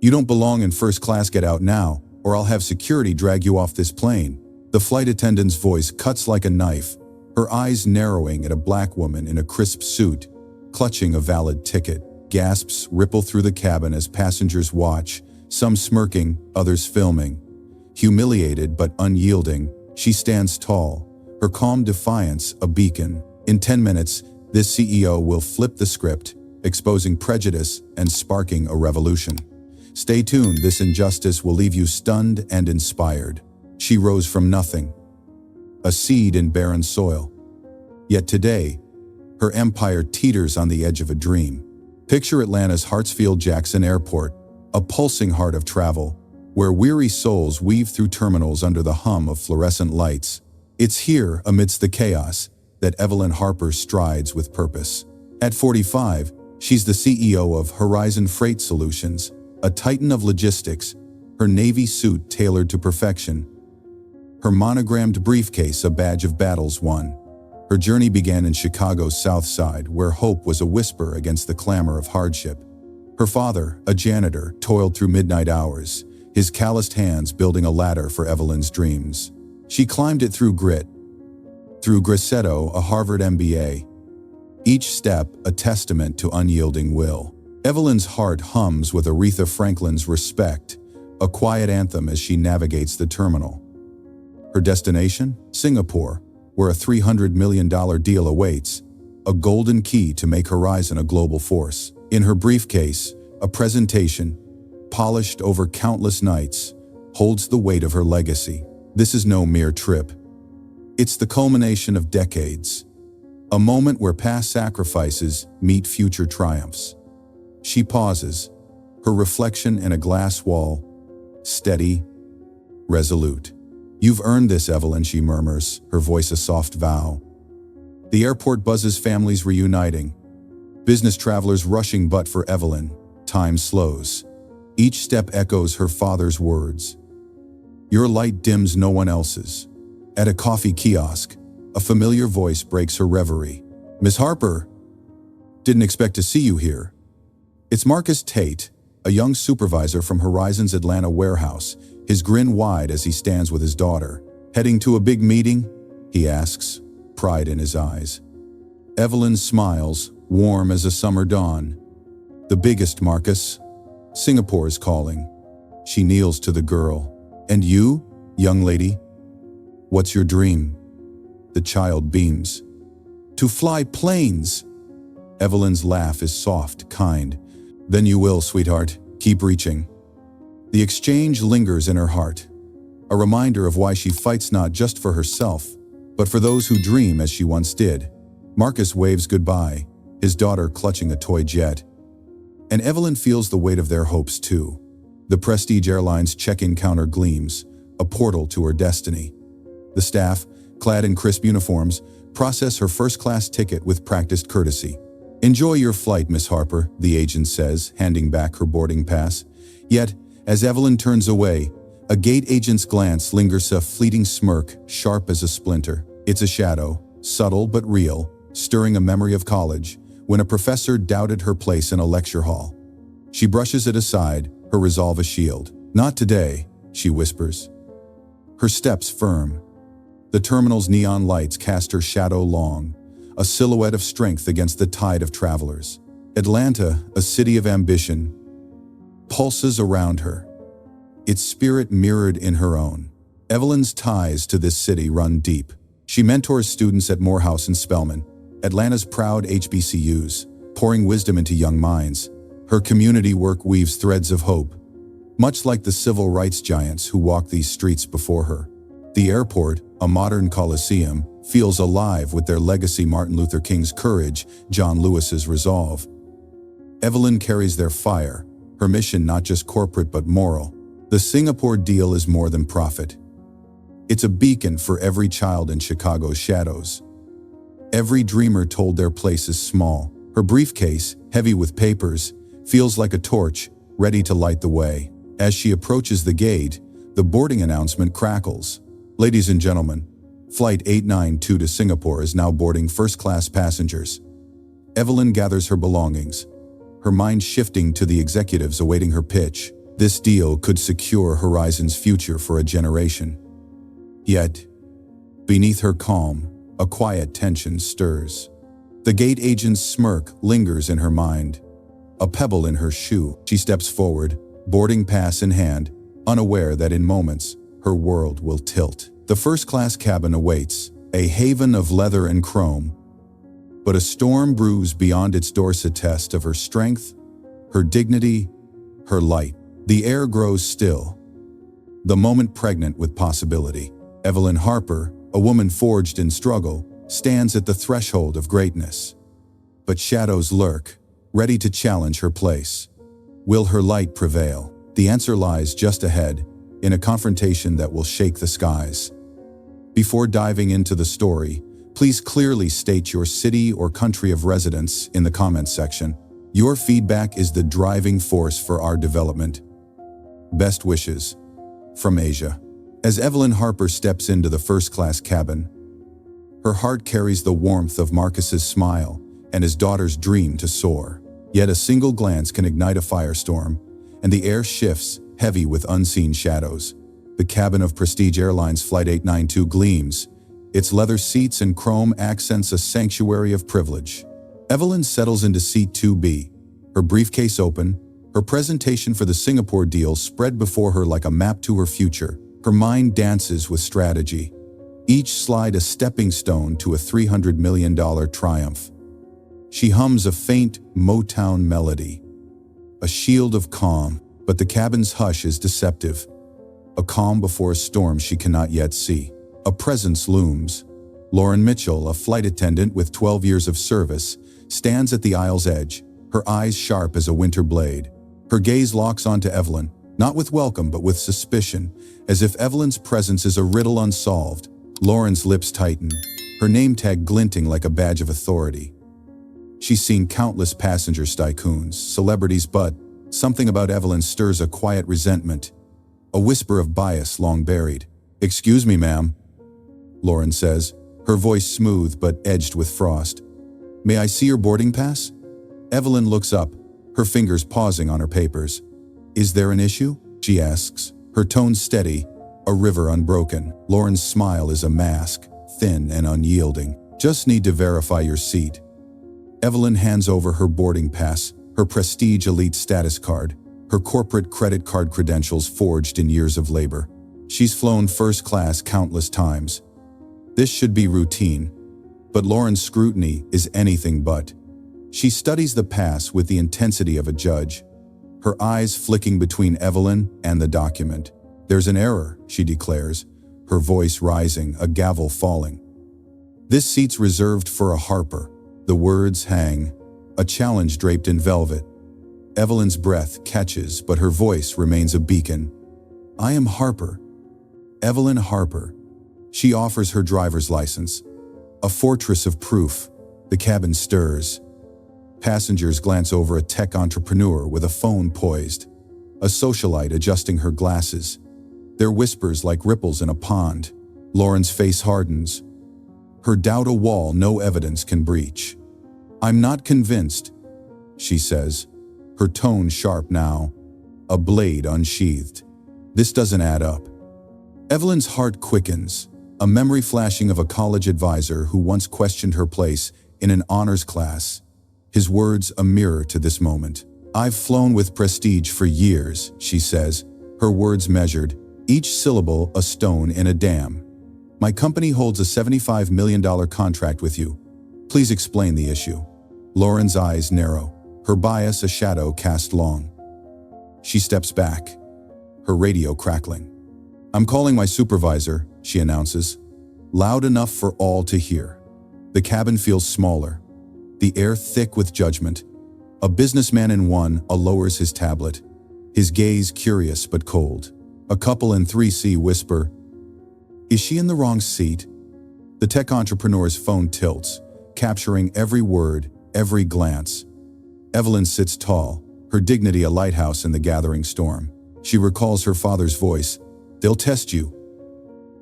"You don't belong in first class, get out now, or I'll have security drag you off this plane." The flight attendant's voice cuts like a knife, her eyes narrowing at a black woman in a crisp suit, clutching a valid ticket. Gasps ripple through the cabin as passengers watch, some smirking, others filming. Humiliated but unyielding, she stands tall, her calm defiance a beacon. In 10 minutes, this CEO will flip the script, exposing prejudice and sparking a revolution. Stay tuned, this injustice will leave you stunned and inspired. She rose from nothing, a seed in barren soil. Yet today, her empire teeters on the edge of a dream. Picture Atlanta's Hartsfield-Jackson Airport, a pulsing heart of travel, where weary souls weave through terminals under the hum of fluorescent lights. It's here, amidst the chaos, that Evelyn Harper strides with purpose. At 45, she's the CEO of Horizon Freight Solutions, a titan of logistics, her navy suit tailored to perfection, her monogrammed briefcase a badge of battles won. Her journey began in Chicago's South Side, where hope was a whisper against the clamor of hardship. Her father, a janitor, toiled through midnight hours, his calloused hands building a ladder for Evelyn's dreams. She climbed it through grit, through Grassetto, a Harvard MBA, each step a testament to unyielding will. Evelyn's heart hums with Aretha Franklin's Respect, a quiet anthem as she navigates the terminal. Her destination? Singapore, where a $300 million deal awaits, a golden key to make Horizon a global force. In her briefcase, a presentation, polished over countless nights, holds the weight of her legacy. This is no mere trip. It's the culmination of decades, a moment where past sacrifices meet future triumphs. She pauses, her reflection in a glass wall, steady, resolute. "You've earned this, Evelyn," she murmurs, her voice a soft vow. The airport buzzes, families reuniting, business travelers rushing, but for Evelyn, time slows. Each step echoes her father's words. Your light dims no one else's. At a coffee kiosk, a familiar voice breaks her reverie. "Miss Harper, didn't expect to see you here." It's Marcus Tate, a young supervisor from Horizon's Atlanta warehouse, his grin wide as he stands with his daughter. "Heading to a big meeting?" he asks, pride in his eyes. Evelyn smiles, warm as a summer dawn. "The biggest, Marcus. Singapore is calling." She kneels to the girl. "And you, young lady? What's your dream?" The child beams. "To fly planes." Evelyn's laugh is soft, kind. "Then you will, sweetheart. Keep reaching." The exchange lingers in her heart, a reminder of why she fights not just for herself, but for those who dream as she once did. Marcus waves goodbye, his daughter clutching a toy jet. And Evelyn feels the weight of their hopes too. The Prestige Airlines check-in counter gleams, a portal to her destiny. The staff, clad in crisp uniforms, process her first-class ticket with practiced courtesy. "Enjoy your flight, Miss Harper," the agent says, handing back her boarding pass. Yet, as Evelyn turns away, a gate agent's glance lingers, a fleeting smirk, sharp as a splinter. It's a shadow, subtle but real, stirring a memory of college, when a professor doubted her place in a lecture hall. She brushes it aside, her resolve a shield. "Not today," she whispers. Her steps firm. The terminal's neon lights cast her shadow long, a silhouette of strength against the tide of travelers. Atlanta, a city of ambition, pulses around her, its spirit mirrored in her own. Evelyn's ties to this city run deep. She mentors students at Morehouse and Spelman, Atlanta's proud HBCUs, pouring wisdom into young minds. Her community work weaves threads of hope, much like the civil rights giants who walked these streets before her. The airport, a modern coliseum, feels alive with their legacy: Martin Luther King's courage, John Lewis's resolve. Evelyn carries their fire, her mission not just corporate but moral. The Singapore deal is more than profit. It's a beacon for every child in Chicago's shadows. Every dreamer told their place is small. Her briefcase, heavy with papers, feels like a torch, ready to light the way. As she approaches the gate, the boarding announcement crackles. "Ladies and gentlemen, Flight 892 to Singapore is now boarding first-class passengers." Evelyn gathers her belongings, her mind shifting to the executives awaiting her pitch. This deal could secure Horizon's future for a generation. Yet, beneath her calm, a quiet tension stirs. The gate agent's smirk lingers in her mind. A pebble in her shoe. She steps forward, boarding pass in hand, unaware that in moments, her world will tilt. The first-class cabin awaits, a haven of leather and chrome. But a storm brews beyond its doors, a test of her strength, her dignity, her light. The air grows still, the moment pregnant with possibility. Evelyn Harper, a woman forged in struggle, stands at the threshold of greatness. But shadows lurk, ready to challenge her place. Will her light prevail? The answer lies just ahead, in a confrontation that will shake the skies. Before diving into the story, please clearly state your city or country of residence in the comments section. Your feedback is the driving force for our development. Best wishes. From Asia. As Evelyn Harper steps into the first-class cabin, her heart carries the warmth of Marcus's smile and his daughter's dream to soar. Yet a single glance can ignite a firestorm, and the air shifts, heavy with unseen shadows. The cabin of Prestige Airlines Flight 892 gleams, its leather seats and chrome accents a sanctuary of privilege. Evelyn settles into seat 2B, her briefcase open, her presentation for the Singapore deal spread before her like a map to her future. Her mind dances with strategy, each slide a stepping stone to a $300 million triumph. She hums a faint Motown melody, a shield of calm, but the cabin's hush is deceptive. A calm before a storm she cannot yet see. A presence looms. Lauren Mitchell, a flight attendant with 12 years of service, stands at the aisle's edge, her eyes sharp as a winter blade. Her gaze locks onto Evelyn, not with welcome but with suspicion, as if Evelyn's presence is a riddle unsolved. Lauren's lips tighten, her name tag glinting like a badge of authority. She's seen countless passenger tycoons, celebrities, but something about Evelyn stirs a quiet resentment, a whisper of bias long buried. "Excuse me, ma'am," Lauren says, her voice smooth but edged with frost. "May I see your boarding pass?" Evelyn looks up, her fingers pausing on her papers. "Is there an issue?" she asks, her tone steady, a river unbroken. Lauren's smile is a mask, thin and unyielding. "Just need to verify your seat." Evelyn hands over her boarding pass, her Prestige Elite status card, her corporate credit card credentials forged in years of labor. She's flown first class countless times. This should be routine, but Lauren's scrutiny is anything but. She studies the pass with the intensity of a judge, her eyes flicking between Evelyn and the document. "There's an error," she declares, her voice rising, a gavel falling. "This seat's reserved for a Harper." The words hang, a challenge draped in velvet. Evelyn's breath catches, but her voice remains a beacon. "I am Harper. Evelyn Harper." She offers her driver's license, a fortress of proof. The cabin stirs. Passengers glance over a tech entrepreneur with a phone poised, a socialite adjusting her glasses. Their whispers like ripples in a pond. Lauren's face hardens, her doubt a wall no evidence can breach. "I'm not convinced," she says, her tone sharp now, a blade unsheathed. "This doesn't add up." Evelyn's heart quickens, a memory flashing of a college advisor who once questioned her place in an honors class. His words a mirror to this moment. "I've flown with Prestige for years," she says, her words measured, each syllable a stone in a dam. "My company holds a $75 million contract with you. Please explain the issue." Lauren's eyes narrow, her bias a shadow cast long. She steps back, her radio crackling. "I'm calling my supervisor," she announces, loud enough for all to hear. The cabin feels smaller, the air thick with judgment. A businessman in one lowers his tablet, his gaze curious but cold. A couple in 3C whisper, "Is she in the wrong seat?" The tech entrepreneur's phone tilts, capturing every word, every glance. Evelyn sits tall, her dignity a lighthouse in the gathering storm. She recalls her father's voice, "They'll test you,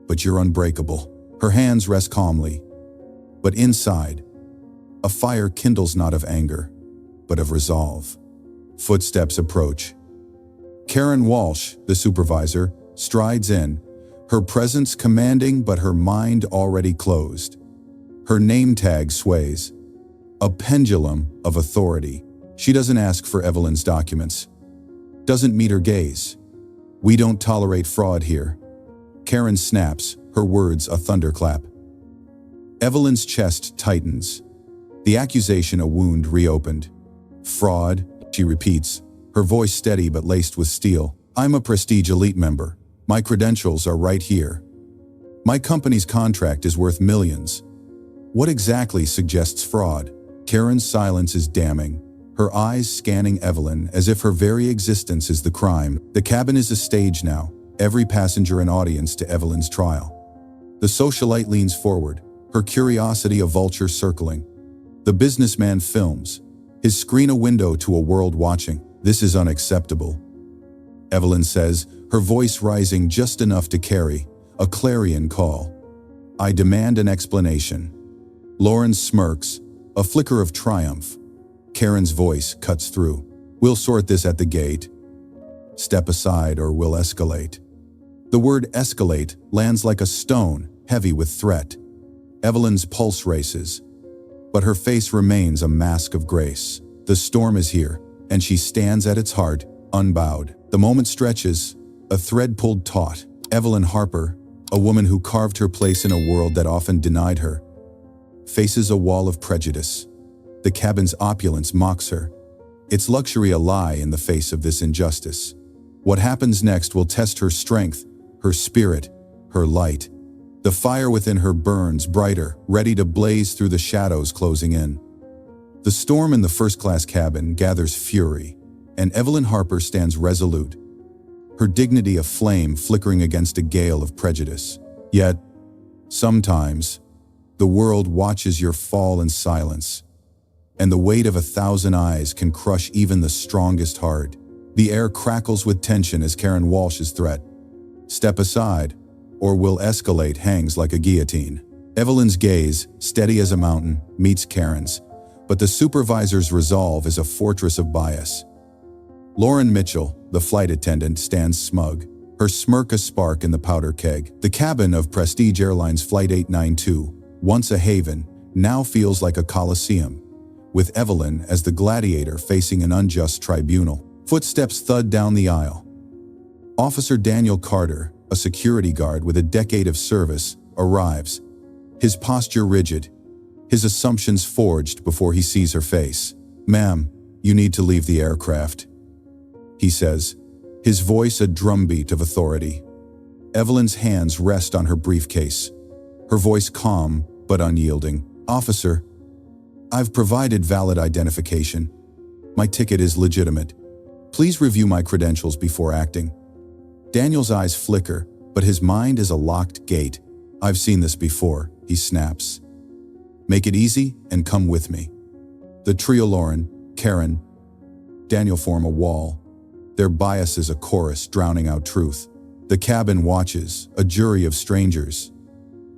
but you're unbreakable." Her hands rest calmly, but inside, a fire kindles not of anger, but of resolve. Footsteps approach. Karen Walsh, the supervisor, strides in, her presence commanding but her mind already closed. Her name tag sways. A pendulum of authority. She doesn't ask for Evelyn's documents. Doesn't meet her gaze. We don't tolerate fraud here. Karen snaps, her words a thunderclap. Evelyn's chest tightens. The accusation a wound reopened. Fraud, she repeats, her voice steady but laced with steel. I'm a Prestige Elite member. My credentials are right here. My company's contract is worth millions. What exactly suggests fraud? Karen's silence is damning, her eyes scanning Evelyn as if her very existence is the crime. The cabin is a stage now, every passenger an audience to Evelyn's trial. The socialite leans forward, her curiosity a vulture circling. The businessman films, his screen a window to a world watching. This is unacceptable. Evelyn says, her voice rising just enough to carry a clarion call. I demand an explanation. Lauren smirks, a flicker of triumph. Karen's voice cuts through. We'll sort this at the gate. Step aside or we'll escalate. The word escalate lands like a stone, heavy with threat. Evelyn's pulse races, but her face remains a mask of grace. The storm is here, and she stands at its heart, unbowed. The moment stretches, a thread pulled taut. Evelyn Harper, a woman who carved her place in a world that often denied her, faces a wall of prejudice. The cabin's opulence mocks her, its luxury a lie in the face of this injustice. What happens next will test her strength, her spirit, her light. The fire within her burns brighter, ready to blaze through the shadows closing in. The storm in the first-class cabin gathers fury, and Evelyn Harper stands resolute, her dignity aflame flickering against a gale of prejudice. Yet, sometimes, the world watches your fall in silence, and the weight of 1,000 eyes can crush even the strongest heart. The air crackles with tension as Karen Walsh's threat, "Step aside, or we'll escalate," hangs like a guillotine. Evelyn's gaze, steady as a mountain, meets Karen's, but the supervisor's resolve is a fortress of bias. Lauren Mitchell, the flight attendant, stands smug, her smirk a spark in the powder keg. The cabin of Prestige Airlines Flight 892, once a haven, now feels like a coliseum, with Evelyn as the gladiator facing an unjust tribunal. Footsteps thud down the aisle. Officer Daniel Carter, a security guard with a decade of service, arrives, his posture rigid, his assumptions forged before he sees her face. "Ma'am, you need to leave the aircraft," he says, his voice a drumbeat of authority. Evelyn's hands rest on her briefcase, her voice calm but unyielding. "Officer, I've provided valid identification. My ticket is legitimate. Please review my credentials before acting." Daniel's eyes flicker, but his mind is a locked gate. "I've seen this before," he snaps. "Make it easy and come with me." The trio, Lauren, Karen, Daniel, form a wall, their biases a chorus drowning out truth. The cabin watches, a jury of strangers.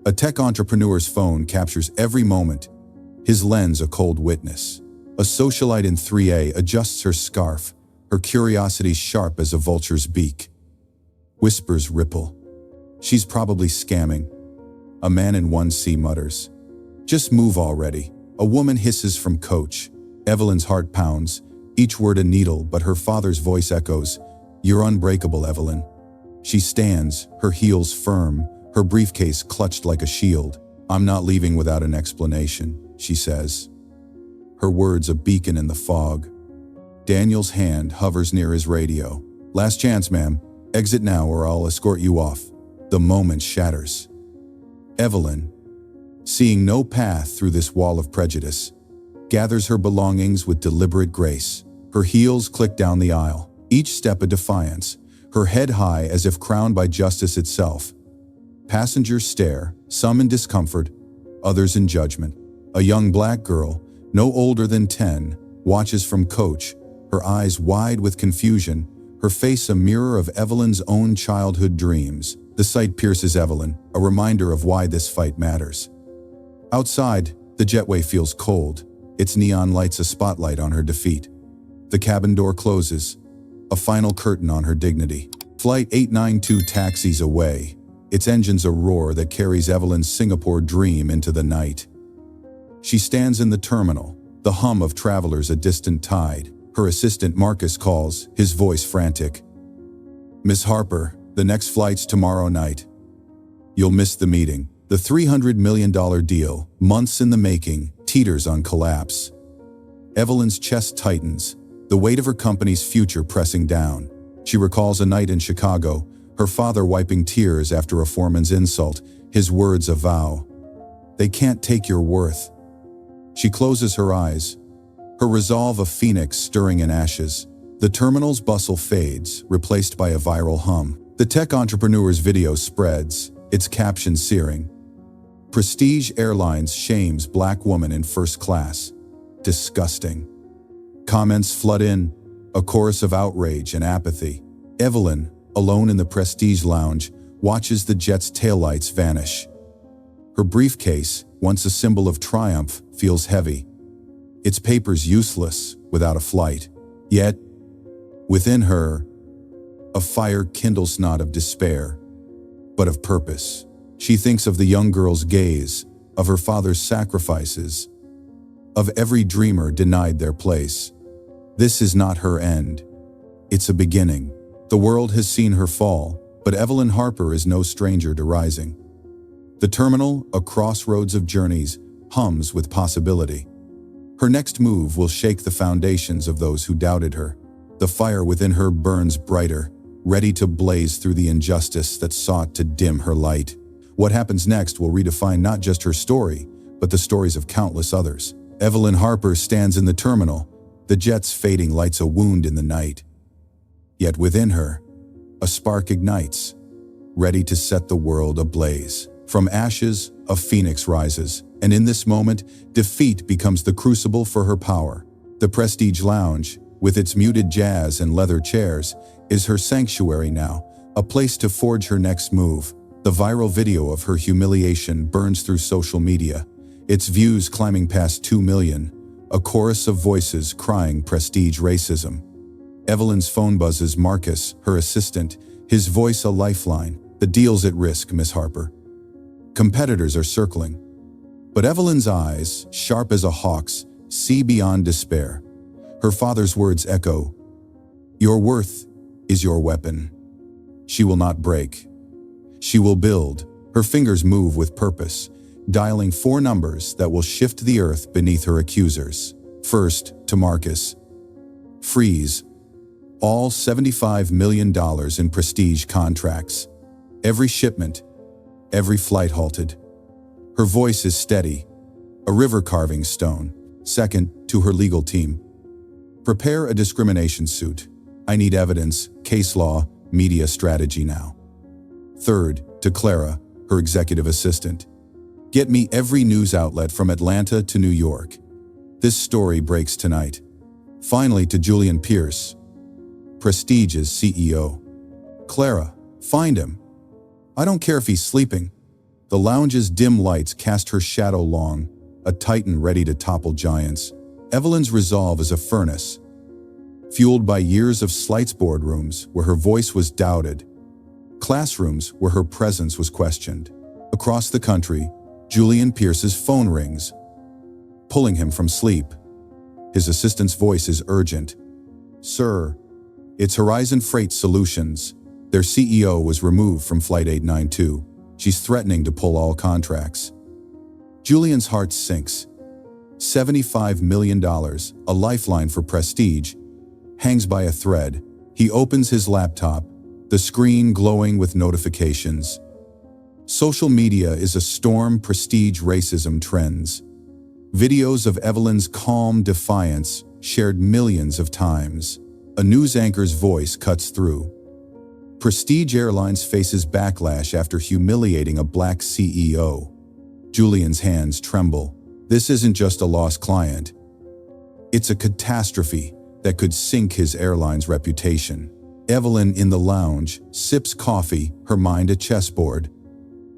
A tech entrepreneur's phone captures every moment, his lens a cold witness. A socialite in 3A adjusts her scarf, her curiosity sharp as a vulture's beak. Whispers ripple. "She's probably scamming." A man in 1C mutters, "Just move already." A woman hisses from coach. Evelyn's heart pounds, each word a needle, but her father's voice echoes, "You're unbreakable, Evelyn." She stands, her heels firm, her briefcase clutched like a shield. "I'm not leaving without an explanation," she says, her words a beacon in the fog. Daniel's hand hovers near his radio. "Last chance, ma'am. Exit now or I'll escort you off." The moment shatters. Evelyn, seeing no path through this wall of prejudice, gathers her belongings with deliberate grace. Her heels click down the aisle, each step a defiance, her head high as if crowned by justice itself. Passengers stare, some in discomfort, others in judgment. A young black girl, no older than 10, watches from coach, her eyes wide with confusion, her face a mirror of Evelyn's own childhood dreams. The sight pierces Evelyn, a reminder of why this fight matters. Outside, the jetway feels cold, its neon lights a spotlight on her defeat. The cabin door closes, a final curtain on her dignity. Flight 892 taxis away, its engines a roar that carries Evelyn's Singapore dream into the night. She stands in the terminal, the hum of travelers a distant tide. Her assistant Marcus calls, his voice frantic. "Miss Harper, the next flight's tomorrow night. You'll miss the meeting." The $300 million deal, months in the making, teeters on collapse. Evelyn's chest tightens, the weight of her company's future pressing down. She recalls a night in Chicago, her father wiping tears after a foreman's insult, his words a vow. "They can't take your worth." She closes her eyes, her resolve a phoenix stirring in ashes. The terminal's bustle fades, replaced by a viral hum. The tech entrepreneur's video spreads, its caption searing. Prestige Airlines shames black woman in first class. Disgusting. Comments flood in, a chorus of outrage and apathy. Evelyn, alone in the Prestige lounge, watches the jet's taillights vanish. Her briefcase, once a symbol of triumph, feels heavy. Its papers useless without a flight. Yet, within her, a fire kindles not of despair, but of purpose. She thinks of the young girl's gaze, of her father's sacrifices, of every dreamer denied their place. This is not her end. It's a beginning. The world has seen her fall, but Evelyn Harper is no stranger to rising. The terminal, a crossroads of journeys, hums with possibility. Her next move will shake the foundations of those who doubted her. The fire within her burns brighter, ready to blaze through the injustice that sought to dim her light. What happens next will redefine not just her story, but the stories of countless others. Evelyn Harper stands in the terminal, the jet's fading lights a wound in the night. Yet within her, a spark ignites, ready to set the world ablaze. From ashes, a phoenix rises, and in this moment, defeat becomes the crucible for her power. The Prestige Lounge, with its muted jazz and leather chairs, is her sanctuary now, a place to forge her next move. The viral video of her humiliation burns through social media, its views climbing past 2 million, a chorus of voices crying prestige racism. Evelyn's phone buzzes Marcus, her assistant, his voice a lifeline. "The deal's at risk, Miss Harper." Competitors are circling. But Evelyn's eyes, sharp as a hawk's, see beyond despair. Her father's words echo, "Your worth is your weapon." She will not break. She will build. Her fingers move with purpose, dialing 4 numbers that will shift the earth beneath her accusers. First, to Marcus. Freeze. All $75 million in prestige contracts. Every shipment, every flight halted. Her voice is steady, a river carving stone. Second, to her legal team. Prepare a discrimination suit. I need evidence, case law, media strategy now. Third, to Clara, her executive assistant. Get me every news outlet from Atlanta to New York. This story breaks tonight. Finally, to Julian Pierce, Prestige's CEO. Clara, find him. I don't care if he's sleeping. The lounge's dim lights cast her shadow long, a titan ready to topple giants. Evelyn's resolve is a furnace, fueled by years of slights boardrooms where her voice was doubted, classrooms where her presence was questioned. Across the country, Julian Pierce's phone rings, pulling him from sleep. His assistant's voice is urgent. "Sir, it's Horizon Freight Solutions. Their CEO was removed from Flight 892. She's threatening to pull all contracts." Julian's heart sinks. $75 million, a lifeline for Prestige, hangs by a thread. He opens his laptop, the screen glowing with notifications. Social media is a storm. Prestige racism trends. Videos of Evelyn's calm defiance shared millions of times. A news anchor's voice cuts through. Prestige Airlines faces backlash after humiliating a black CEO. Julian's hands tremble. This isn't just a lost client. It's a catastrophe that could sink his airline's reputation. Evelyn in the lounge sips coffee, her mind a chessboard.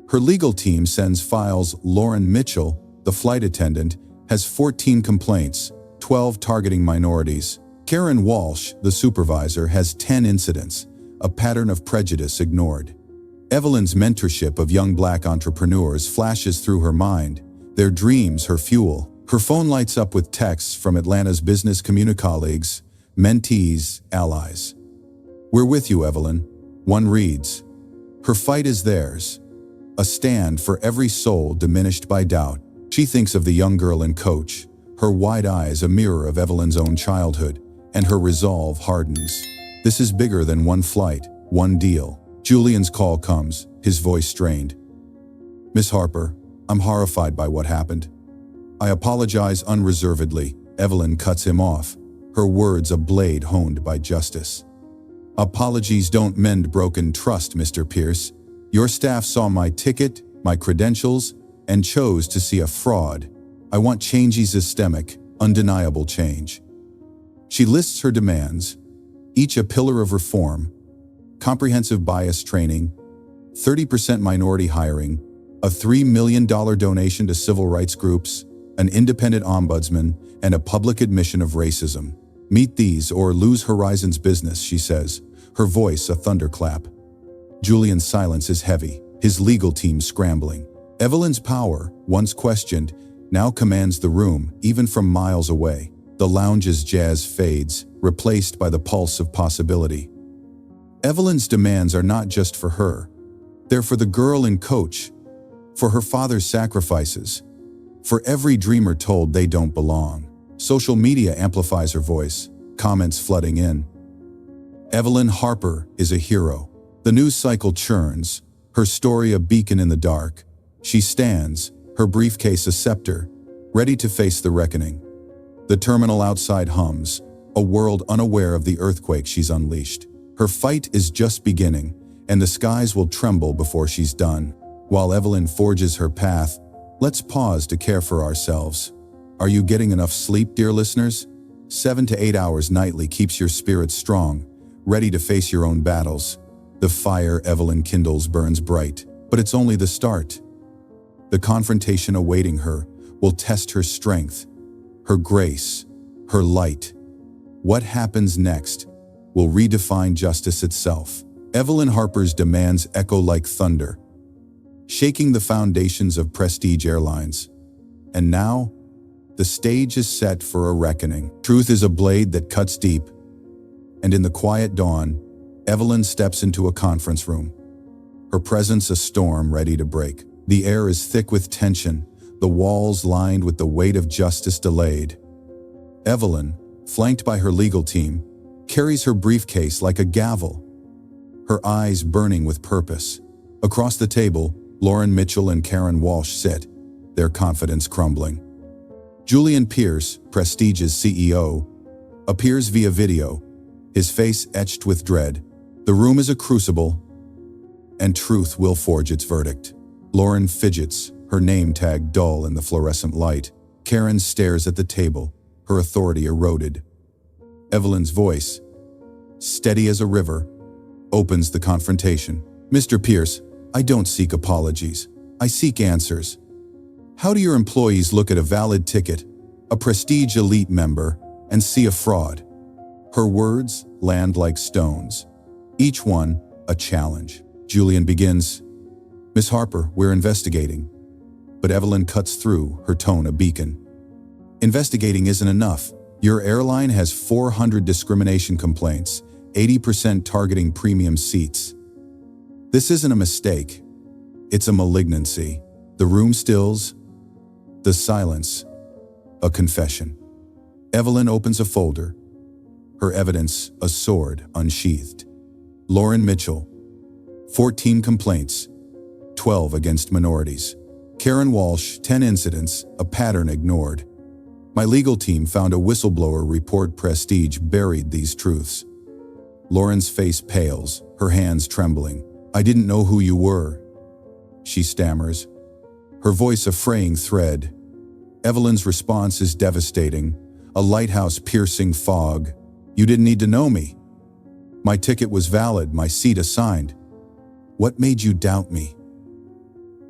Her legal team sends files. Lauren Mitchell, the flight attendant, has 14 complaints, 12 targeting minorities. Karen Walsh, the supervisor, has 10 incidents, a pattern of prejudice ignored. Evelyn's mentorship of young black entrepreneurs flashes through her mind, their dreams her fuel. Her phone lights up with texts from Atlanta's business community colleagues, mentees, allies. "We're with you, Evelyn," one reads. Her fight is theirs, a stand for every soul diminished by doubt. She thinks of the young girl in Coach, her wide eyes a mirror of Evelyn's own childhood, and her resolve hardens. This is bigger than one flight, one deal. Julian's call comes, his voice strained. "Miss Harper, I'm horrified by what happened. I apologize unreservedly." Evelyn cuts him off, her words a blade honed by justice. "Apologies don't mend broken trust, Mr. Pierce. Your staff saw my ticket, my credentials, and chose to see a fraud. I want change, systemic, undeniable change." She lists her demands, each a pillar of reform: comprehensive bias training, 30% minority hiring, a $3 million donation to civil rights groups, an independent ombudsman, and a public admission of racism. "Meet these or lose Horizon's business," she says, her voice a thunderclap. Julian's silence is heavy, his legal team scrambling. Evelyn's power, once questioned, now commands the room, even from miles away. The lounge's jazz fades, replaced by the pulse of possibility. Evelyn's demands are not just for her. They're for the girl in Coach, for her father's sacrifices, for every dreamer told they don't belong. Social media amplifies her voice, comments flooding in. Evelyn Harper is a hero. The news cycle churns, her story a beacon in the dark. She stands, her briefcase a scepter, ready to face the reckoning. The terminal outside hums, a world unaware of the earthquake she's unleashed. Her fight is just beginning, and the skies will tremble before she's done. While Evelyn forges her path, let's pause to care for ourselves. Are you getting enough sleep, dear listeners? 7 to 8 hours nightly keeps your spirit strong, ready to face your own battles. The fire Evelyn kindles burns bright, but it's only the start. The confrontation awaiting her will test her strength, her grace, her light. What happens next will redefine justice itself. Evelyn Harper's demands echo like thunder, shaking the foundations of Prestige Airlines. And now, the stage is set for a reckoning. Truth is a blade that cuts deep. And in the quiet dawn, Evelyn steps into a conference room, her presence a storm ready to break. The air is thick with tension, the walls lined with the weight of justice delayed. Evelyn, flanked by her legal team, carries her briefcase like a gavel, her eyes burning with purpose. Across the table, Lauren Mitchell and Karen Walsh sit, their confidence crumbling. Julian Pierce, Prestige's CEO, appears via video, his face etched with dread. The room is a crucible, and truth will forge its verdict. Lauren fidgets, her name tag dull in the fluorescent light. Karen stares at the table, her authority eroded. Evelyn's voice, steady as a river, opens the confrontation. "Mr. Pierce, I don't seek apologies. I seek answers. How do your employees look at a valid ticket, a Prestige elite member, and see a fraud?" Her words land like stones, each one a challenge. Julian begins, "Miss Harper, we're investigating." But Evelyn cuts through, her tone a beacon. "Investigating isn't enough. Your airline has 400 discrimination complaints, 80% targeting premium seats. This isn't a mistake. It's a malignancy." The room stills, the silence, a confession. Evelyn opens a folder, her evidence a sword unsheathed. Lauren Mitchell, 14 complaints, 12 against minorities. Karen Walsh, 10 incidents, a pattern ignored. My legal team found a whistleblower report. Prestige buried these truths. Lauren's face pales, her hands trembling. "I didn't know who you were," she stammers, her voice a fraying thread. Evelyn's response is devastating, a lighthouse-piercing fog. "You didn't need to know me. My ticket was valid, my seat assigned. What made you doubt me?"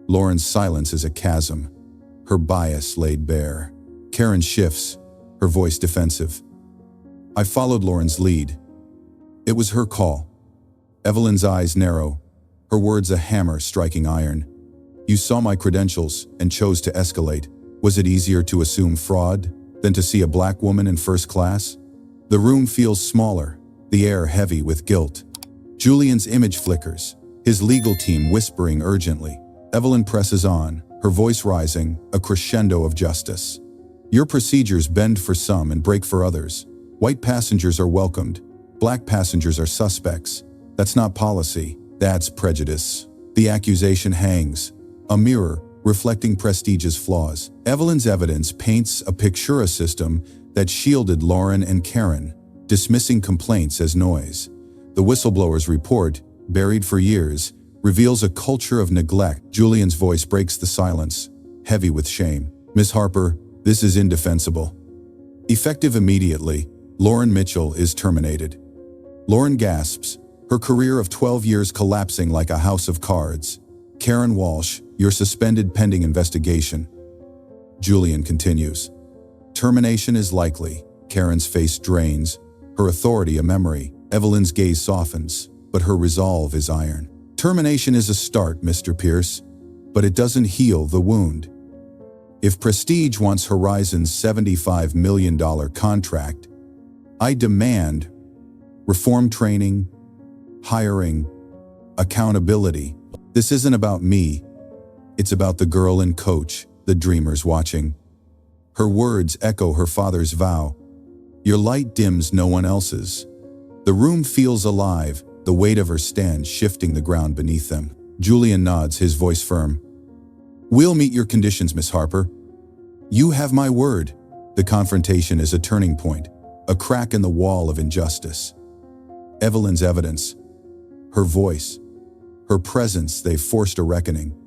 Lauren's silence is a chasm, her bias laid bare. Karen shifts, her voice defensive. I followed Lauren's lead. It was her call. Evelyn's eyes narrow, her words a hammer striking iron. You saw my credentials and chose to escalate. Was it easier to assume fraud than to see a black woman in first class? The room feels smaller, the air heavy with guilt. Julian's image flickers, his legal team whispering urgently. Evelyn presses on, her voice rising, a crescendo of justice. Your procedures bend for some and break for others. White passengers are welcomed. Black passengers are suspects. That's not policy, that's prejudice. The accusation hangs, a mirror reflecting Prestige's flaws. Evelyn's evidence paints a picture system that shielded Lauren and Karen, dismissing complaints as noise. The whistleblower's report, buried for years, reveals a culture of neglect. Julian's voice breaks the silence, heavy with shame. Miss Harper, this is indefensible. Effective immediately, Lauren Mitchell is terminated. Lauren gasps, her career of 12 years collapsing like a house of cards. Karen Walsh, you're suspended pending investigation. Julian continues. Termination is likely. Karen's face drains, her authority a memory. Evelyn's gaze softens, but her resolve is iron. Termination is a start, Mr. Pierce, but it doesn't heal the wound. If Prestige wants Horizon's $75 million contract, I demand reform training, hiring, accountability. This isn't about me. It's about the girl and coach, the dreamers watching. Her words echo her father's vow. Your light dims no one else's. The room feels alive, the weight of her stand shifting the ground beneath them. Julian nods, his voice firm. We'll meet your conditions, Miss Harper. You have my word. The confrontation is a turning point, a crack in the wall of injustice. Evelyn's evidence, her voice, her presence, they've forced a reckoning.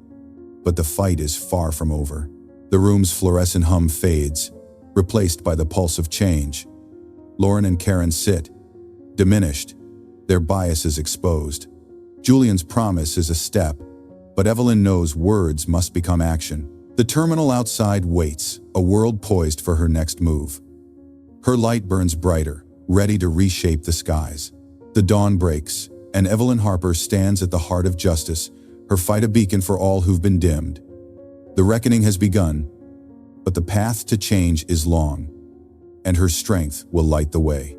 But the fight is far from over. The room's fluorescent hum fades, replaced by the pulse of change. Lauren and Karen sit, diminished, their biases exposed. Julian's promise is a step, but Evelyn knows words must become action. The terminal outside waits, a world poised for her next move. Her light burns brighter, ready to reshape the skies. The dawn breaks, and Evelyn Harper stands at the heart of justice, her fight a beacon for all who've been dimmed. The reckoning has begun, but the path to change is long, and her strength will light the way.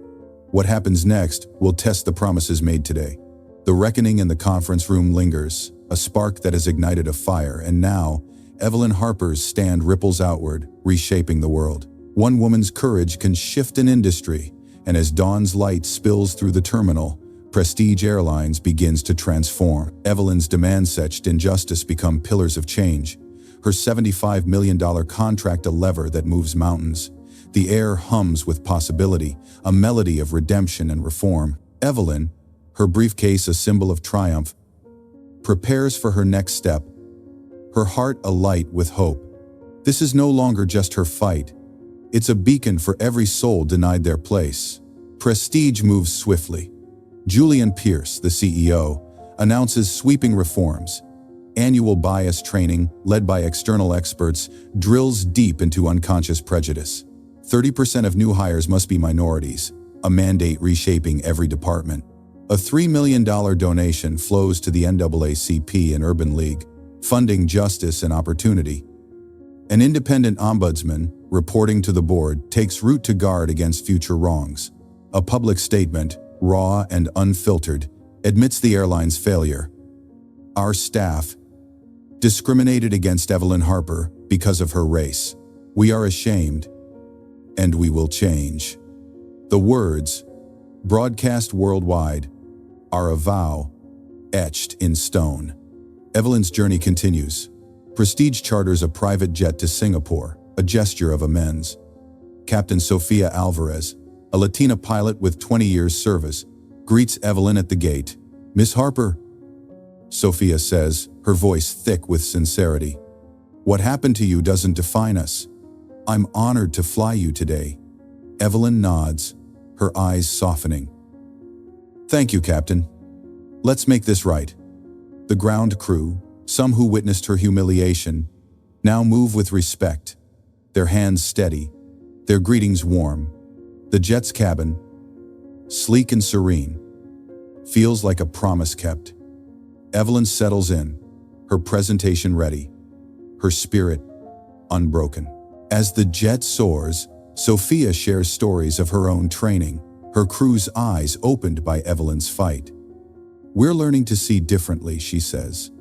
What happens next will test the promises made today. The reckoning in the conference room lingers, a spark that has ignited a fire, and now, Evelyn Harper's stand ripples outward, reshaping the world. One woman's courage can shift an industry, and as dawn's light spills through the terminal, Prestige Airlines begins to transform. Evelyn's demand-etched injustice become pillars of change. Her $75 million contract a lever that moves mountains. The air hums with possibility, a melody of redemption and reform. Evelyn, her briefcase a symbol of triumph, prepares for her next step, her heart alight with hope. This is no longer just her fight. It's a beacon for every soul denied their place. Prestige moves swiftly. Julian Pierce, the CEO, announces sweeping reforms. Annual bias training, led by external experts, drills deep into unconscious prejudice. 30% of new hires must be minorities, a mandate reshaping every department. A $3 million donation flows to the NAACP and Urban League, funding justice and opportunity. An independent ombudsman, reporting to the board, takes root to guard against future wrongs. A public statement, raw and unfiltered, admits the airline's failure. Our staff discriminated against Evelyn Harper because of her race. We are ashamed, and we will change. The words, broadcast worldwide, are a vow etched in stone. Evelyn's journey continues. Prestige charters a private jet to Singapore, a gesture of amends. Captain Sofia Alvarez, a Latina pilot with 20 years service, greets Evelyn at the gate. Miss Harper, Sofia says, her voice thick with sincerity. What happened to you doesn't define us. I'm honored to fly you today. Evelyn nods, her eyes softening. Thank you, Captain. Let's make this right. The ground crew, some who witnessed her humiliation, now move with respect, their hands steady, their greetings warm. The jet's cabin, sleek and serene. Feels like a promise kept. Evelyn settles in, her presentation ready, her spirit unbroken. As the jet soars, Sophia shares stories of her own training, her crew's eyes opened by Evelyn's fight. "We're learning to see differently," she says.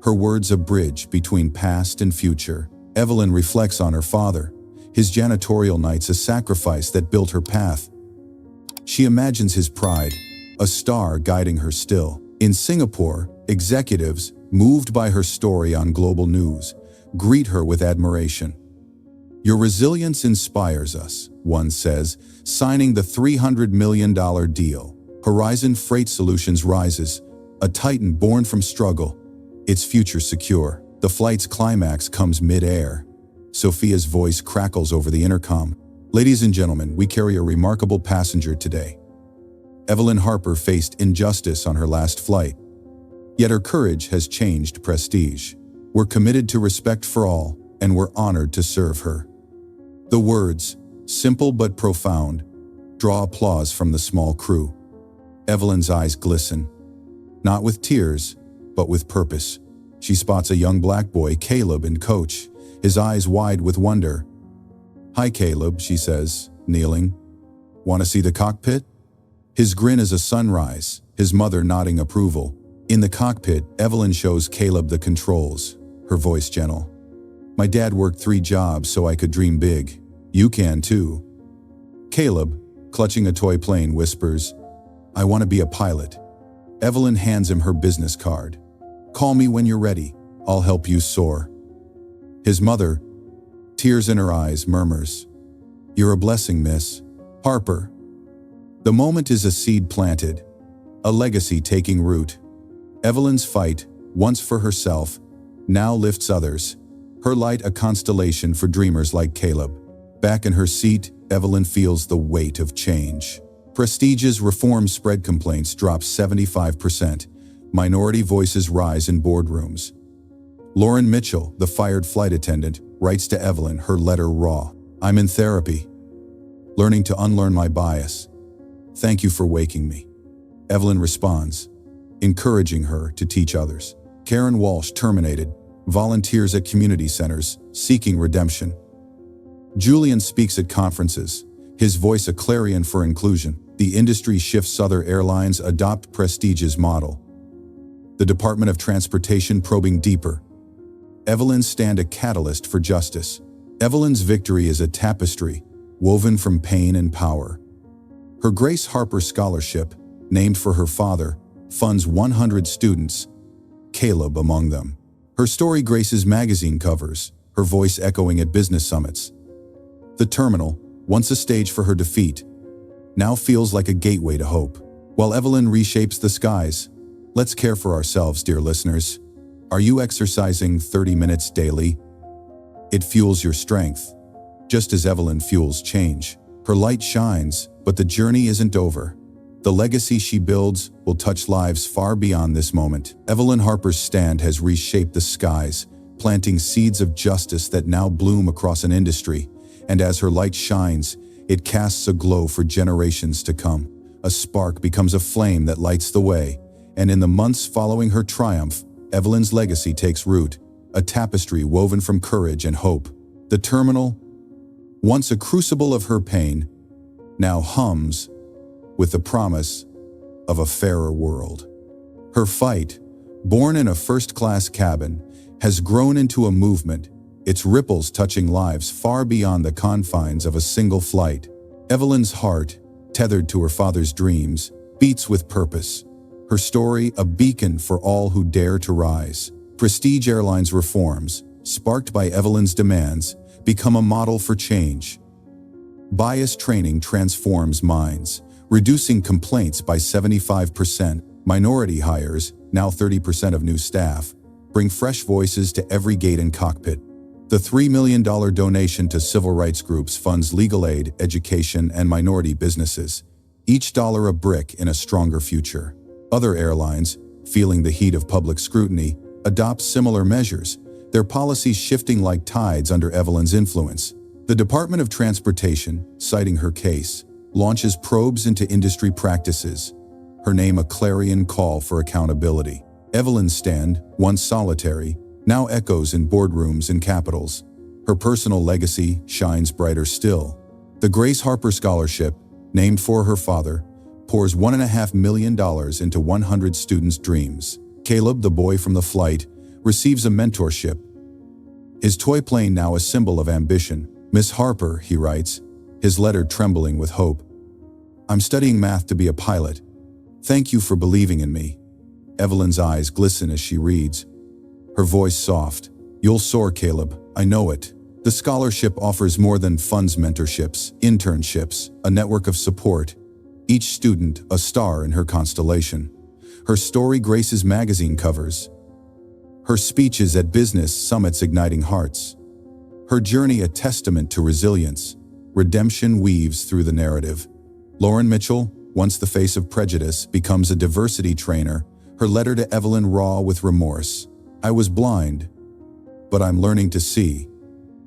Her words a bridge between past and future. Evelyn reflects on her father, his janitorial nights a sacrifice that built her path. She imagines his pride, a star guiding her still. In Singapore, executives, moved by her story on global news, greet her with admiration. "Your resilience inspires us," one says, signing the $300 million deal. Horizon Freight Solutions rises, a titan born from struggle, its future secure. The flight's climax comes mid-air. Sophia's voice crackles over the intercom. "Ladies and gentlemen, we carry a remarkable passenger today." Evelyn Harper faced injustice on her last flight. Yet her courage has changed Prestige. "We're committed to respect for all, and we're honored to serve her." The words, simple but profound, draw applause from the small crew. Evelyn's eyes glisten, not with tears, but with purpose. She spots a young black boy, Caleb, in coach, his eyes wide with wonder. "Hi, Caleb," she says, kneeling. "Want to see the cockpit?" His grin is a sunrise, his mother nodding approval. In the cockpit, Evelyn shows Caleb the controls, her voice gentle. "My dad worked 3 jobs so I could dream big. You can too." Caleb, clutching a toy plane, whispers, "I want to be a pilot." Evelyn hands him her business card. "Call me when you're ready. I'll help you soar." His mother, tears in her eyes, murmurs, "You're a blessing, Miss Harper." The moment is a seed planted, a legacy taking root. Evelyn's fight, once for herself, now lifts others, her light a constellation for dreamers like Caleb. Back in her seat, Evelyn feels the weight of change. Prestige's reform spread, complaints drop 75%. Minority voices rise in boardrooms. Lauren Mitchell, the fired flight attendant, writes to Evelyn, her letter raw. "I'm in therapy, learning to unlearn my bias. Thank you for waking me." Evelyn responds, encouraging her to teach others. Karen Walsh, terminated, volunteers at community centers, seeking redemption. Julian speaks at conferences, his voice a clarion for inclusion. The industry shifts, other airlines adopt Prestige's model. The Department of Transportation probing deeper. Evelyn stand a catalyst for justice. Evelyn's victory is a tapestry, woven from pain and power. Her Grace Harper Scholarship, named for her father, funds 100 students, Caleb among them. Her story graces magazine covers, her voice echoing at business summits. The terminal, once a stage for her defeat, now feels like a gateway to hope. While Evelyn reshapes the skies, let's care for ourselves, dear listeners. Are you exercising 30 minutes daily? It fuels your strength, just as Evelyn fuels change. Her light shines, but the journey isn't over. The legacy she builds will touch lives far beyond this moment. Evelyn Harper's stand has reshaped the skies, planting seeds of justice that now bloom across an industry. And as her light shines, it casts a glow for generations to come. A spark becomes a flame that lights the way. And in the months following her triumph, Evelyn's legacy takes root, a tapestry woven from courage and hope. The terminal, once a crucible of her pain, now hums with the promise of a fairer world. Her fight, born in a first-class cabin, has grown into a movement, its ripples touching lives far beyond the confines of a single flight. Evelyn's heart, tethered to her father's dreams, beats with purpose. Her story, a beacon for all who dare to rise. Prestige Airlines reforms, sparked by Evelyn's demands, become a model for change. Bias training transforms minds, reducing complaints by 75%. Minority hires, now 30% of new staff, bring fresh voices to every gate and cockpit. The $3 million donation to civil rights groups funds legal aid, education, and minority businesses, each dollar a brick in a stronger future. Other airlines, feeling the heat of public scrutiny, adopt similar measures, their policies shifting like tides under Evelyn's influence. The Department of Transportation, citing her case, launches probes into industry practices, her name a clarion call for accountability. Evelyn's stand, once solitary, now echoes in boardrooms and capitals. Her personal legacy shines brighter still. The Grace Harper Scholarship, named for her father, pours $1.5 million into 100 students' dreams. Caleb, the boy from the flight, receives a mentorship. His toy plane now a symbol of ambition. "Miss Harper," he writes, his letter trembling with hope. "I'm studying math to be a pilot. Thank you for believing in me." Evelyn's eyes glisten as she reads. Her voice soft. "You'll soar, Caleb, I know it." The scholarship offers more than funds, mentorships, internships, a network of support. Each student a star in her constellation. Her story graces magazine covers. Her speeches at business summits igniting hearts. Her journey a testament to resilience. Redemption weaves through the narrative. Lauren Mitchell, once the face of prejudice, becomes a diversity trainer, her letter to Evelyn raw with remorse. "I was blind, but I'm learning to see,"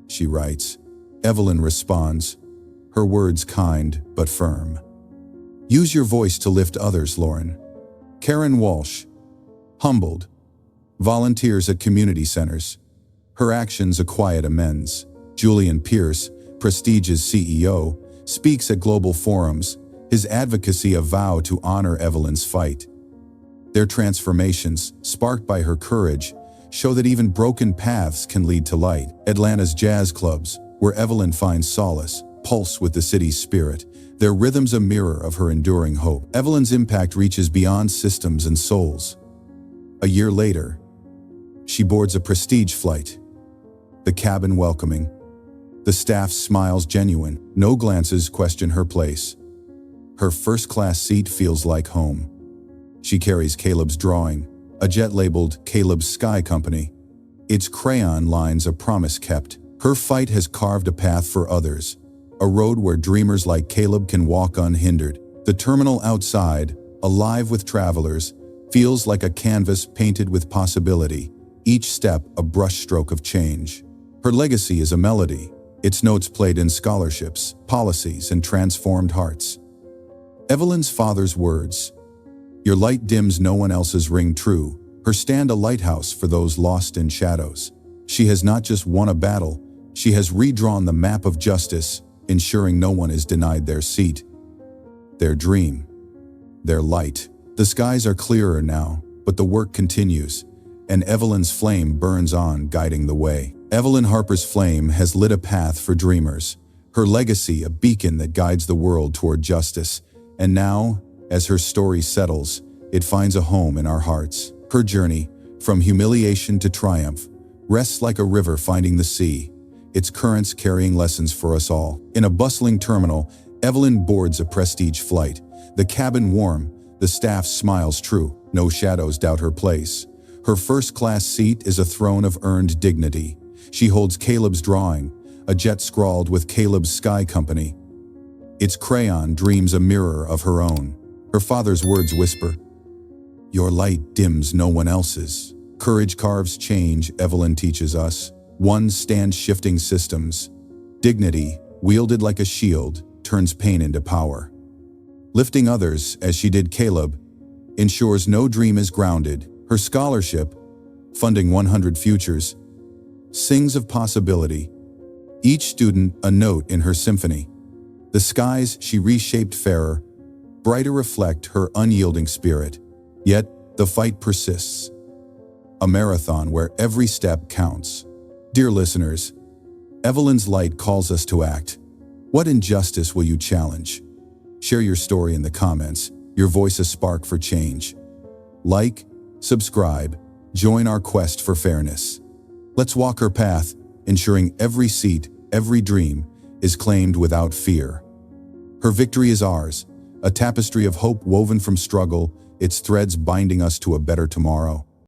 she writes. Evelyn responds, her words kind but firm. "Use your voice to lift others, Lauren." Karen Walsh, humbled, volunteers at community centers. Her actions a quiet amends. Julian Pierce, Prestige's CEO, speaks at global forums, his advocacy a vow to honor Evelyn's fight. Their transformations, sparked by her courage, show that even broken paths can lead to light. Atlanta's jazz clubs, where Evelyn finds solace, pulse with the city's spirit, their rhythms a mirror of her enduring hope. Evelyn's impact reaches beyond systems and souls. A year later, she boards a Prestige flight. The cabin welcoming. The staff smiles genuine. No glances question her place. Her first-class seat feels like home. She carries Caleb's drawing, a jet labeled Caleb's Sky Company. Its crayon lines a promise kept. Her fight has carved a path for others, a road where dreamers like Caleb can walk unhindered. The terminal outside, alive with travelers, feels like a canvas painted with possibility, each step a brushstroke of change. Her legacy is a melody, its notes played in scholarships, policies, and transformed hearts. Evelyn's father's words, "Your light dims no one else's," ring true, her stand a lighthouse for those lost in shadows. She has not just won a battle, she has redrawn the map of justice, ensuring no one is denied their seat, their dream, their light. The skies are clearer now, but the work continues, and Evelyn's flame burns on, guiding the way. Evelyn Harper's flame has lit a path for dreamers, her legacy a beacon that guides the world toward justice. And now, as her story settles, it finds a home in our hearts. Her journey, from humiliation to triumph, rests like a river finding the sea, its currents carrying lessons for us all. In a bustling terminal, Evelyn boards a Prestige flight. The cabin warm, the staff smiles true, no shadows doubt her place. Her first-class seat is a throne of earned dignity. She holds Caleb's drawing, a jet scrawled with Caleb's Sky Company. Its crayon dreams a mirror of her own. Her father's words whisper, "Your light dims no one else's." Courage carves change, Evelyn teaches us. One stands shifting systems. Dignity, wielded like a shield, turns pain into power. Lifting others, as she did Caleb, ensures no dream is grounded. Her scholarship, funding 100 futures, sings of possibility. Each student a note in her symphony. The skies she reshaped fairer, brighter reflect her unyielding spirit. Yet, the fight persists. A marathon where every step counts. Dear listeners, Evelyn's light calls us to act. What injustice will you challenge? Share your story in the comments, your voice a spark for change. Like, subscribe, join our quest for fairness. Let's walk her path, ensuring every seat, every dream, is claimed without fear. Her victory is ours, a tapestry of hope woven from struggle, its threads binding us to a better tomorrow.